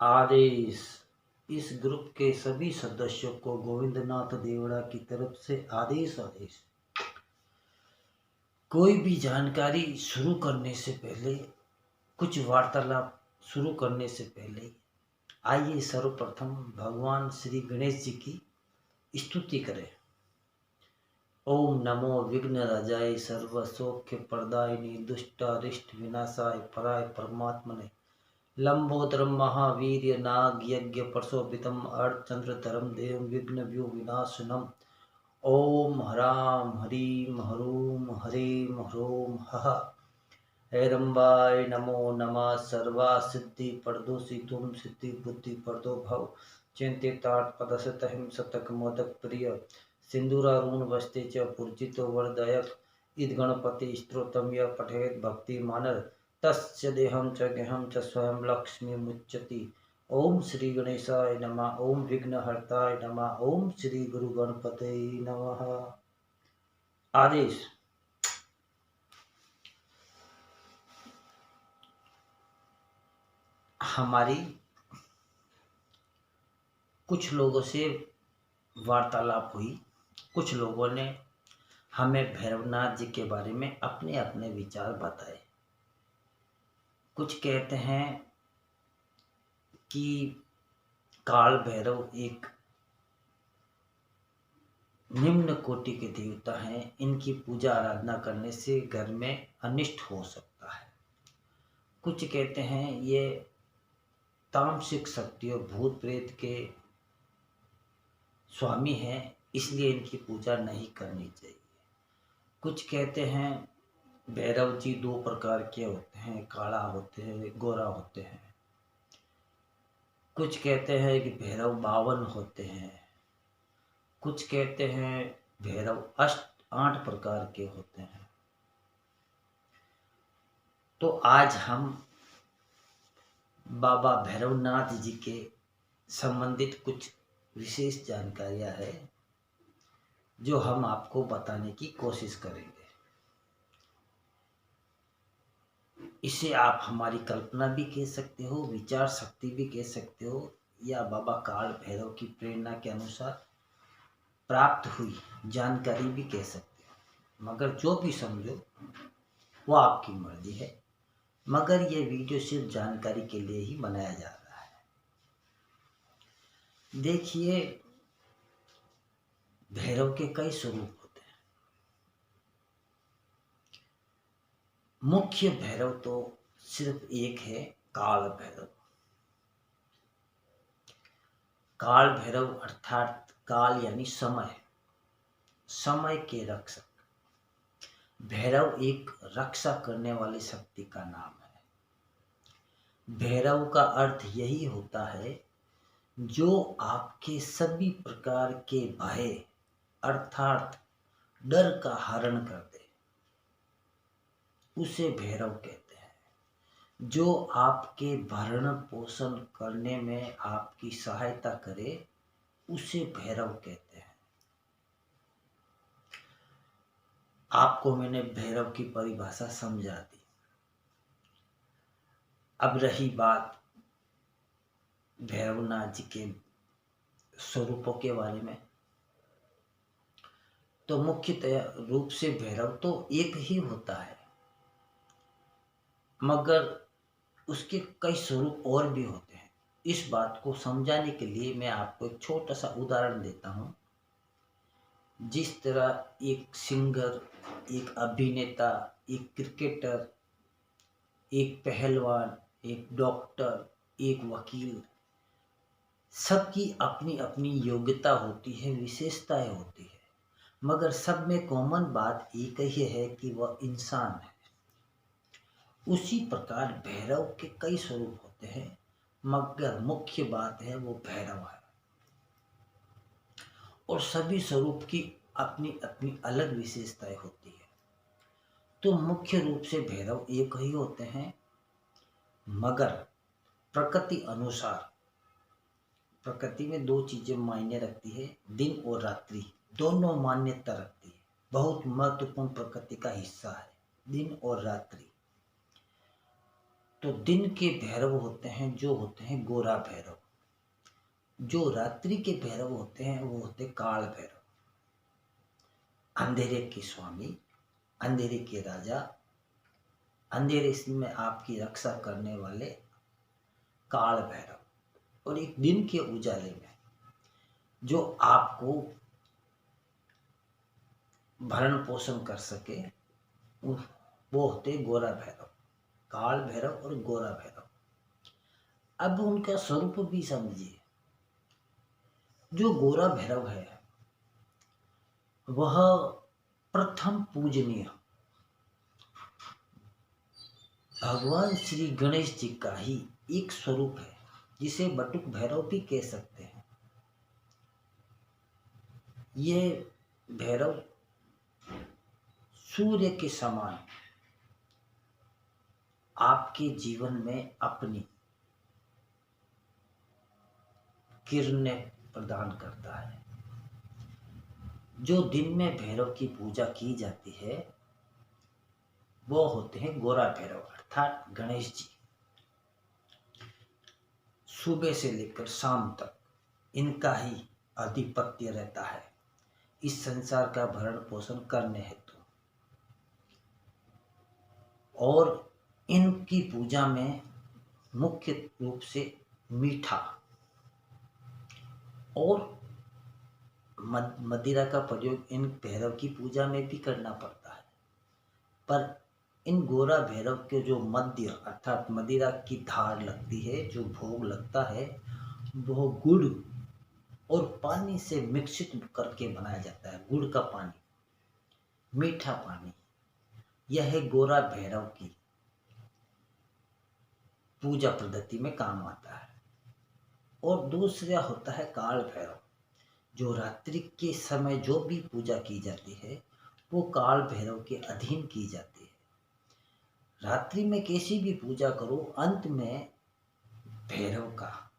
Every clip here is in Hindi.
आदेश। इस ग्रुप के सभी सदस्यों को गोविंदनाथ देवड़ा की तरफ से आदेश। कोई भी जानकारी शुरू करने से पहले, कुछ वार्तालाप शुरू करने से पहले आइए सर्वप्रथम भगवान श्री गणेश जी की स्तुति करें। ओम नमो विघ्न राजाय सर्व सौख्य प्रदायिनी दुष्टारिष्ट विनाशाय पराय परमात्मने लंबोदरम महावीर्य नाग यज्ञ प्रशोभितम अर्धचंद्रधरम देव विघ्न व्यू विनाशनम ओम हराम हरीम हरूम हरेम ह्रोम हः हैरंबाय नमो नमः सर्वा सिद्धि परदो सिद्धुम सिद्धि बुद्धि परदो भव चिंतितात् पदसत हिंसतक मोदक प्रिय सिंदूरारूण वस्ते च पूर्जितो वरदायक इद गणपति स्तोत्रम य पठेत भक्ति मानर तस्य देहं च गेहं च स्वयं लक्ष्मी मुच्यति। ओम श्री गणेशाय नमः। ओम विघ्नहर्ताय नमः। ओम श्री गुरु गणपते नमः। आदेश। हमारी कुछ लोगों से वार्तालाप हुई। कुछ लोगों ने हमें भैरवनाथ जी के बारे में अपने अपने विचार बताए। कुछ कहते हैं कि काल भैरव एक निम्न कोटि के देवता हैं, इनकी पूजा आराधना करने से घर में अनिष्ट हो सकता है। कुछ कहते हैं ये तामसिक शक्तियों भूत प्रेत के स्वामी हैं, इसलिए इनकी पूजा नहीं करनी चाहिए। कुछ कहते हैं भैरव जी दो प्रकार के होते हैं, काला होते हैं, गोरा होते हैं। कुछ कहते हैं कि भैरव 52 होते हैं। कुछ कहते हैं भैरव 8 प्रकार के होते हैं। तो आज हम बाबा भैरवनाथ जी के संबंधित कुछ विशेष जानकारियां है जो हम आपको बताने की कोशिश करेंगे। इसे आप हमारी कल्पना भी कह सकते हो, विचार शक्ति भी कह सकते हो, या बाबा काल भैरव की प्रेरणा के अनुसार प्राप्त हुई जानकारी भी कह सकते हो। मगर जो भी समझो वो आपकी मर्जी है। मगर ये वीडियो सिर्फ जानकारी के लिए ही बनाया जा रहा है। देखिए, भैरव के कई स्वरूप होते हैं। मुख्य भैरव तो सिर्फ एक है, काल भैरव। काल भैरव अर्थात काल यानी समय, समय के रक्षक। भैरव एक रक्षा करने वाली शक्ति का नाम है। भैरव का अर्थ यही होता है जो आपके सभी प्रकार के भय अर्थात डर का हरण कर दे, उसे भैरव कहते हैं। जो आपके भरण पोषण करने में आपकी सहायता करे, उसे भैरव कहते हैं। आपको मैंने भैरव की परिभाषा समझा दी। अब रही बात भैरवनाथ जी के स्वरूपों के बारे में, तो मुख्यतः रूप से भैरव तो एक ही होता है, मगर उसके कई स्वरूप और भी होते हैं। इस बात को समझाने के लिए मैं आपको एक छोटा सा उदाहरण देता हूँ। जिस तरह एक सिंगर, एक अभिनेता, एक क्रिकेटर, एक पहलवान, एक डॉक्टर, एक वकील, सबकी अपनी अपनी योग्यता होती है, विशेषताएं होती है, मगर सब में कॉमन बात एक ही है कि वह इंसान है। उसी प्रकार भैरव के कई स्वरूप होते हैं, मगर मुख्य बात है वो भैरव है। और सभी स्वरूप की अपनी अपनी अलग विशेषताएं होती है। तो मुख्य रूप से भैरव एक ही होते हैं, मगर प्रकृति अनुसार, प्रकृति में दो चीजें मायने रखती है, दिन और रात्रि, दोनों मान्यता रखती है। बहुत महत्वपूर्ण प्रकृति का हिस्सा है दिन और रात्रि। तो दिन के भैरव होते हैं जो होते हैं गोरा भैरव, जो रात्रि के भैरव होते हैं वो होते काल भैरव। अंधेरे के स्वामी, अंधेरे के राजा, अंधेरे में आपकी रक्षा करने वाले काल भैरव। और एक दिन के उजाले में जो आपको भरण पोषण कर सके वो होते गोरा भैरव, काल भैरव और गोरा भैरव। अब उनका स्वरूप भी समझिए। जो गोरा भैरव है वह प्रथम पूजनीय भगवान श्री गणेश जी का ही एक स्वरूप है, जिसे बटुक भैरव भी कह सकते हैं। ये भैरव सूर्य के समान आपके जीवन में अपनी किरणें प्रदान करता है। जो दिन में भैरव की पूजा की जाती है वो होते हैं गोरा भैरव अर्थात गणेश जी। सुबह से लेकर शाम तक इनका ही आधिपत्य रहता है इस संसार का भरण पोषण करने हेतु। और इनकी पूजा में मुख्य रूप से मीठा और मदिरा का प्रयोग इन भैरव की पूजा में भी करना पड़ता है। पर इन गोरा भैरव के जो मद्य अर्थात मदिरा की धार लगती है, जो भोग लगता है, वह गुड़ और पानी से मिश्रित करके बनाया जाता है। गुड़ का पानी, मीठा पानी, यह है गोरा भैरव की पूजा पद्धति में काम आता है। और दूसरा होता है काल भैरव, जो रात्रि के समय जो भी पूजा की जाती है वो काल भैरव के अधीन की जाती है। रात्रि में कैसी भी पूजा करो, अंत में भैरव का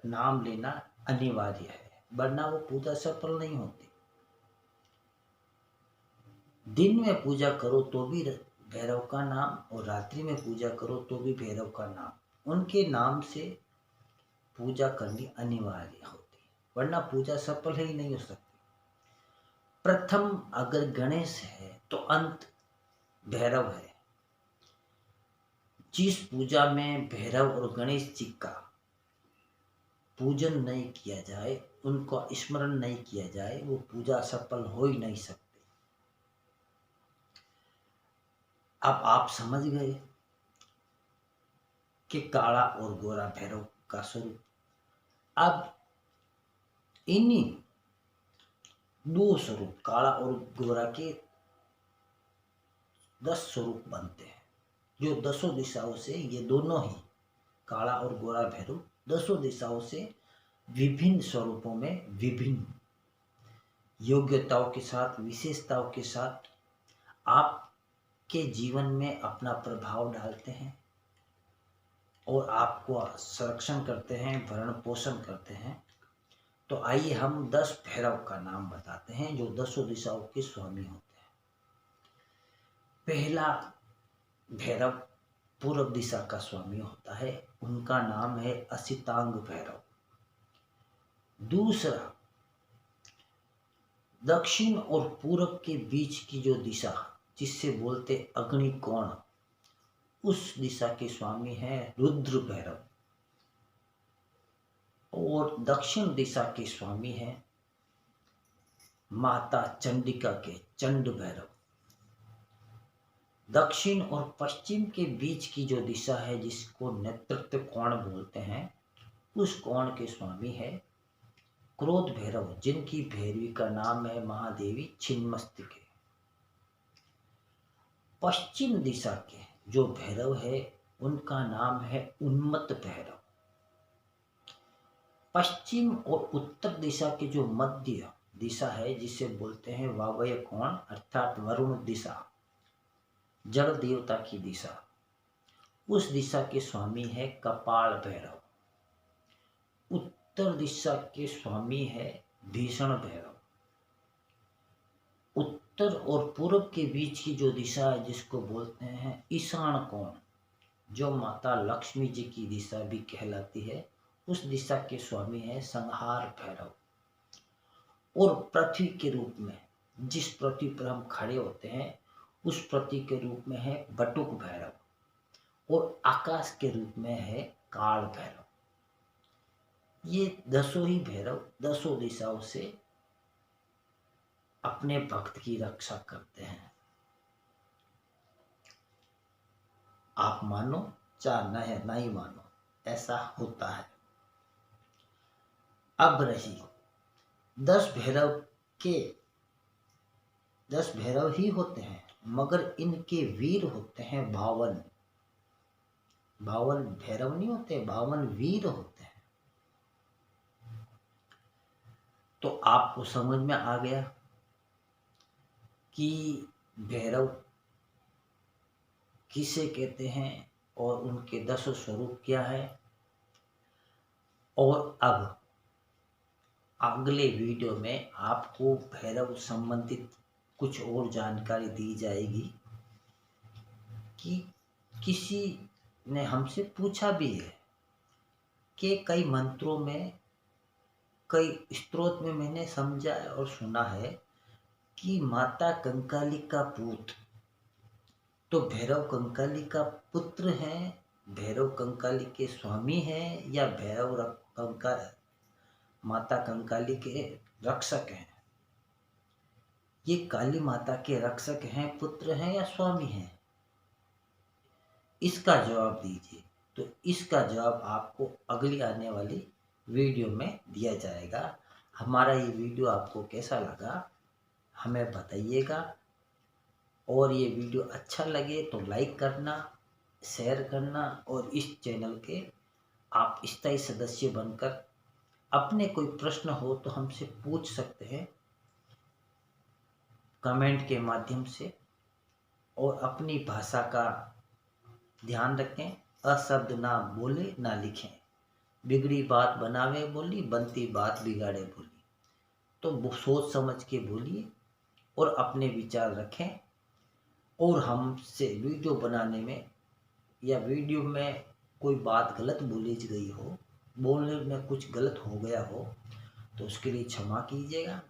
नाम लेना अनिवार्य है, वरना वो पूजा सफल नहीं होती। दिन में पूजा करो तो भी भैरव का नाम, और रात्रि में पूजा करो तो भी भैरव का नाम, उनके नाम से पूजा करनी अनिवार्य होती है, वरना पूजा सफल ही नहीं हो सकती। प्रथम अगर गणेश है तो अंत भैरव है। जिस पूजा में भैरव और गणेश जी का पूजन नहीं किया जाए, उनको स्मरण नहीं किया जाए, वो पूजा सफल हो ही नहीं सकती। अब आप समझ गए कि काला और गोरा भैरव का स्वरूप। अब इन्हीं दो स्वरूप काला और गोरा के 10 स्वरूप बनते हैं, जो 10 दिशाओं से ये दोनों ही काला और गोरा भैरव 10 दिशाओं से विभिन्न स्वरूपों में विभिन्न योग्यताओं के साथ, विशेषताओं के साथ आपके जीवन में अपना प्रभाव डालते हैं और आपको संरक्षण करते हैं, भरण पोषण करते हैं। तो आइए हम 10 भैरव का नाम बताते हैं जो 10 दिशाओं के स्वामी होते हैं। पहला भैरव पूर्व दिशा का स्वामी होता है, उनका नाम है असितांग भैरव। दूसरा, दक्षिण और पूरब के बीच की जो दिशा जिससे बोलते अग्निकोण, उस दिशा के स्वामी है रुद्र भैरव। और दक्षिण दिशा के स्वामी है माता चंडिका के चंड भैरव। दक्षिण और पश्चिम के बीच की जो दिशा है जिसको नेतृत्व कोण बोलते हैं, उस कोण के स्वामी है क्रोध भैरव, जिनकी भैरवी का नाम है महादेवी छिन्नमस्तिके। पश्चिम दिशा के जो भैरव है उनका नाम है उन्मत्त भैरव। पश्चिम और उत्तर दिशा के जो मध्य दिशा है जिसे बोलते हैं वायव्य कोण अर्थात वरुण दिशा, जल देवता की दिशा, उस दिशा के स्वामी है कपाल भैरव। उत्तर दिशा के स्वामी है भीषण भैरव। उत्तर और पूर्व के बीच की जो दिशा है जिसको बोलते हैं ईशान कोण, जो माता लक्ष्मी जी की दिशा भी कहलाती है, उस दिशा के स्वामी है संहार भैरव। और पृथ्वी के रूप में, जिस पृथ्वी पर हम खड़े होते हैं, उस पृथ्वी के रूप में है बटुक भैरव। और आकाश के रूप में है काल भैरव। ये दसों ही भैरव दसों दिशाओं से अपने भक्त की रक्षा करते हैं। आप मानो चाहे नहीं मानो, ऐसा होता है। अब रही 10 भैरव के 10 भैरव ही होते हैं, मगर इनके वीर होते हैं 52। 52 भैरव नहीं होते, 52 वीर होते हैं। तो आपको समझ में आ गया कि भैरव किसे कहते हैं और उनके 10 स्वरूप क्या है। और अब अगले वीडियो में आपको भैरव संबंधित कुछ और जानकारी दी जाएगी कि किसी ने हमसे पूछा भी है कि कई मंत्रों में, कई स्तोत्र में मैंने समझा और सुना है कि माता कंकाली का पूत तो भैरव कंकाली का पुत्र है, भैरव कंकाली के स्वामी हैं, या भैरव कंकाल माता कंकाली के रक्षक हैं। ये काली माता के रक्षक हैं, पुत्र हैं या स्वामी हैं, इसका जवाब दीजिए। तो इसका जवाब आपको अगली आने वाली वीडियो में दिया जाएगा। हमारा ये वीडियो आपको कैसा लगा हमें बताइएगा। और ये वीडियो अच्छा लगे तो लाइक करना, शेयर करना, और इस चैनल के आप स्थायी सदस्य बनकर अपने कोई प्रश्न हो तो हमसे पूछ सकते हैं कमेंट के माध्यम से। और अपनी भाषा का ध्यान रखें, अशब्द ना बोले ना लिखें, बिगड़ी बात बनावे बोली, बनती बात बिगाड़े बोली। तो सोच समझ के बोलिए और अपने विचार रखें। और हमसे वीडियो बनाने में या वीडियो में कोई बात गलत बोली गई हो, बोलने में कुछ गलत हो गया हो, तो उसके लिए क्षमा कीजिएगा।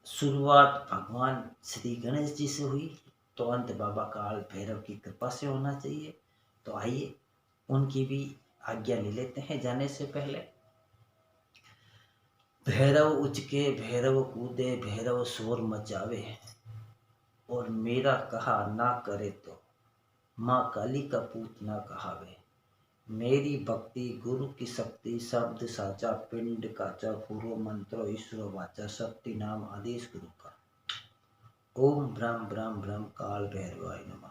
शुरुआत भगवान श्री गणेश जी से हुई तो अंत बाबा काल भैरव की कृपा से होना चाहिए। तो आइए उनकी भी आज्ञा ले लेते हैं जाने से पहले। भैरव उचके भैरव कूदे, भैरव शोर मचावे, और मेरा कहा ना करे तो माँ काली का पूत ना कहावे। मेरी भक्ति गुरु की शक्ति, शब्द साचा पिंड काचा, पूर्व मंत्रो ईश्वर वाचा, शक्ति नाम आदेश गुरु का। ओम ब्रह्म ब्रह्म ब्रह्म काल भैरवाय नमः।